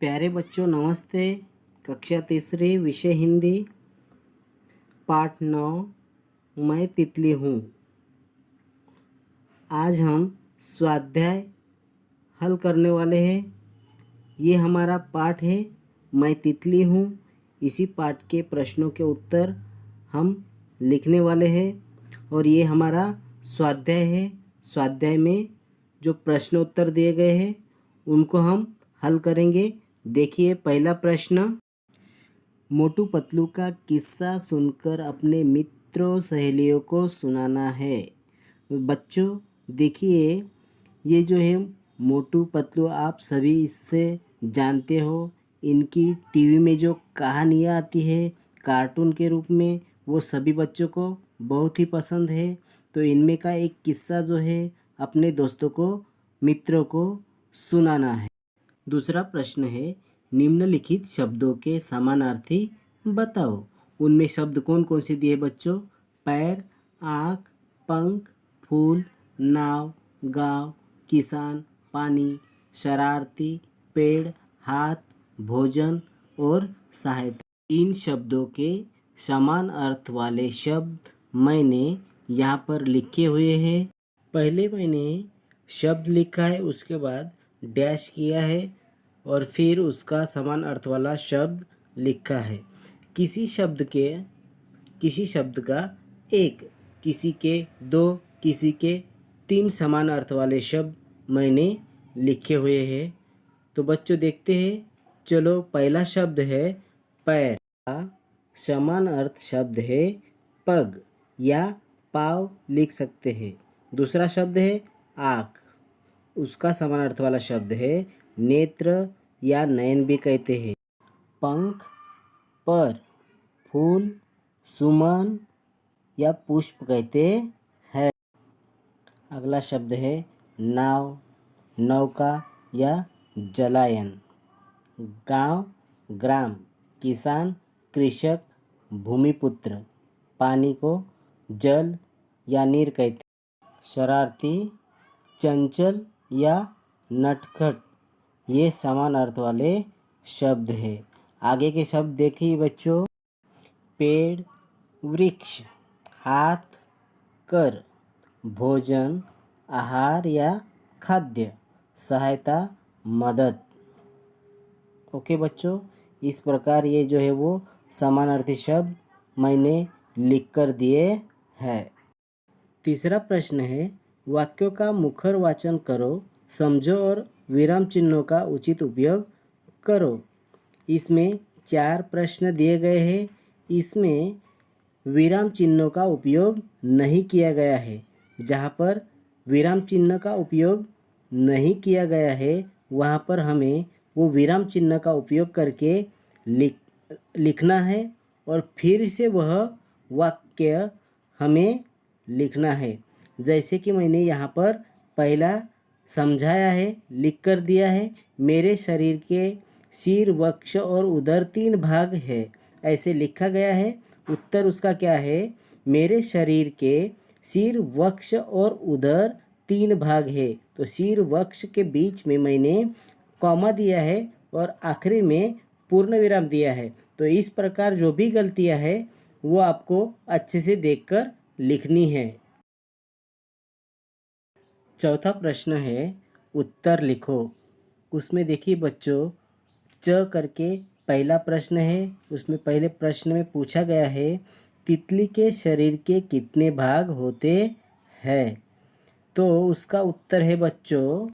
प्यारे बच्चों नमस्ते। कक्षा तीसरी विषय हिंदी पाठ 9 मैं तितली हूँ। आज हम स्वाध्याय हल करने वाले हैं। ये हमारा पाठ है मैं तितली हूँ। इसी पाठ के प्रश्नों के उत्तर हम लिखने वाले हैं और ये हमारा स्वाध्याय है। स्वाध्याय में जो प्रश्न उत्तर दिए गए हैं उनको हम हल करेंगे। देखिए पहला प्रश्न, मोटू पतलू का किस्सा सुनकर अपने मित्रों सहेलियों को सुनाना है। बच्चों देखिए, ये जो है मोटू पतलू आप सभी इससे जानते हो। इनकी टीवी में जो कहानियाँ आती है कार्टून के रूप में, वो सभी बच्चों को बहुत ही पसंद है। तो इनमें का एक किस्सा जो है अपने दोस्तों को मित्रों को सुनाना है। दूसरा प्रश्न है, निम्नलिखित शब्दों के समानार्थी बताओ। उनमें शब्द कौन कौन से दिए बच्चों? पैर, आँख, पंख, फूल, नाव, गाँव, किसान, पानी, शरारती, पेड़, हाथ, भोजन और सहायता। इन शब्दों के समान अर्थ वाले शब्द मैंने यहाँ पर लिखे हुए हैं। पहले मैंने शब्द लिखा है, उसके बाद डैश किया है और फिर उसका समान अर्थ वाला शब्द लिखा है। किसी शब्द का एक, किसी के दो, किसी के तीन समान अर्थ वाले शब्द मैंने लिखे हुए हैं। तो बच्चों देखते हैं। चलो पहला शब्द है पैर का समान अर्थ शब्द है पग या पाँव लिख सकते हैं। दूसरा शब्द है आँख, उसका समान अर्थ वाला शब्द है नेत्र या नयन भी कहते हैं। पंख पर, फूल सुमन या पुष्प कहते हैं। अगला शब्द है नाव, नौका या जलायन। गांव, ग्राम, किसान, कृषक, भूमिपुत्र। पानी को जल या नीर कहते हैं। शरारती, चंचल या नटखट, ये समान अर्थ वाले शब्द हैं। आगे के शब्द देखिए बच्चों। पेड़, वृक्ष, हाथ, कर, भोजन, आहार या खाद्य, सहायता, मदद। ओके बच्चों, इस प्रकार ये जो है वो समानार्थी शब्द मैंने लिख कर दिए हैं। तीसरा प्रश्न है, वाक्यों का मुखर वाचन करो, समझो और विराम चिन्हों का उचित उपयोग करो। इसमें 4 प्रश्न दिए गए हैं। इसमें विराम चिन्हों का उपयोग नहीं किया गया है। जहाँ पर विराम चिन्ह का उपयोग नहीं किया गया है वहाँ पर हमें वो विराम चिन्ह का उपयोग करके लिखना है और फिर से वह वाक्य हमें लिखना है। जैसे कि मैंने यहाँ पर पहला समझाया है, लिख कर दिया है। मेरे शरीर के सिर, वक्ष और उदर 3 भाग है, ऐसे लिखा गया है। उत्तर उसका क्या है? मेरे शरीर के सिर, वक्ष और उदर 3 भाग है। तो सिर वक्ष के बीच में मैंने कॉमा दिया है और आखिरी में पूर्ण विराम दिया है। तो इस प्रकार जो भी गलतियां है वो आपको अच्छे से देखकर लिखनी है। चौथा प्रश्न है, उत्तर लिखो। उसमें देखिए बच्चों, च करके पहला प्रश्न है। उसमें पहले प्रश्न में पूछा गया है तितली के शरीर के कितने भाग होते हैं। तो उसका उत्तर है बच्चों,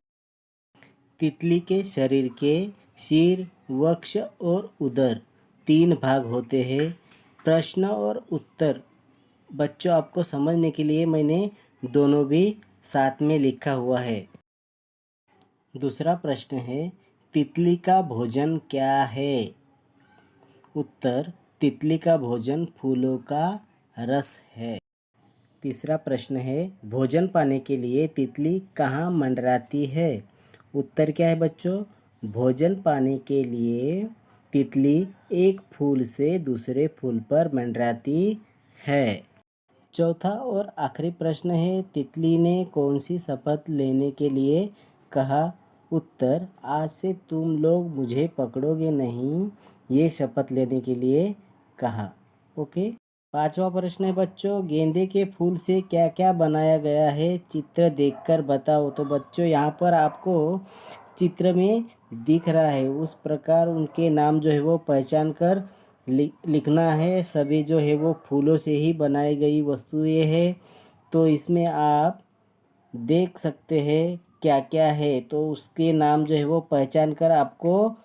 तितली के शरीर के सिर, वक्ष और उदर 3 भाग होते हैं। प्रश्न और उत्तर बच्चों आपको समझने के लिए मैंने दोनों भी साथ में लिखा हुआ है। दूसरा प्रश्न है, तितली का भोजन क्या है? उत्तर, तितली का भोजन फूलों का रस है। तीसरा प्रश्न है, भोजन पाने के लिए तितली कहाँ मंडराती है? उत्तर क्या है बच्चों? भोजन पाने के लिए तितली एक फूल से दूसरे फूल पर मंडराती है। चौथा और आखिरी प्रश्न है, तितली ने कौन सी शपथ लेने के लिए कहा? उत्तर, आज से तुम लोग मुझे पकड़ोगे नहीं, ये शपथ लेने के लिए कहा। ओके। पांचवा प्रश्न है बच्चों, गेंदे के फूल से क्या क्या बनाया गया है, चित्र देखकर बताओ। तो बच्चों यहाँ पर आपको चित्र में दिख रहा है, उस प्रकार उनके नाम जो है वो पहचान कर लिखना है। सभी जो है वो फूलों से ही बनाई गई वस्तुएं है। तो इसमें आप देख सकते हैं क्या क्या है, तो उसके नाम जो है वो पहचान कर आपको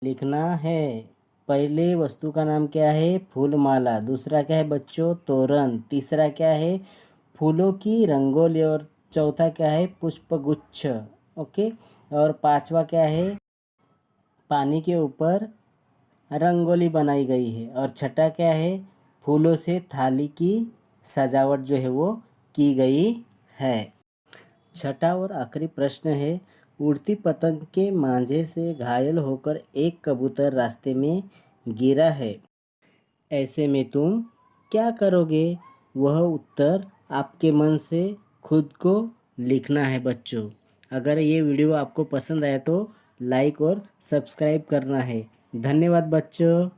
लिखना है। पहले वस्तु का नाम क्या है, फूलमाला। दूसरा क्या है बच्चों, तोरण। तीसरा क्या है, फूलों की रंगोली। और चौथा क्या है, पुष्पगुच्छ। ओके। और पांचवा क्या है, पानी के ऊपर रंगोली बनाई गई है। और छठा क्या है, फूलों से थाली की सजावट जो है वो की गई है। छठा और आखिरी प्रश्न है, उड़ती पतंग के मांझे से घायल होकर एक कबूतर रास्ते में गिरा है, ऐसे में तुम क्या करोगे। वह उत्तर आपके मन से खुद को लिखना है बच्चों। अगर ये वीडियो आपको पसंद आया तो लाइक और सब्सक्राइब करना है। धन्यवाद बच्चों।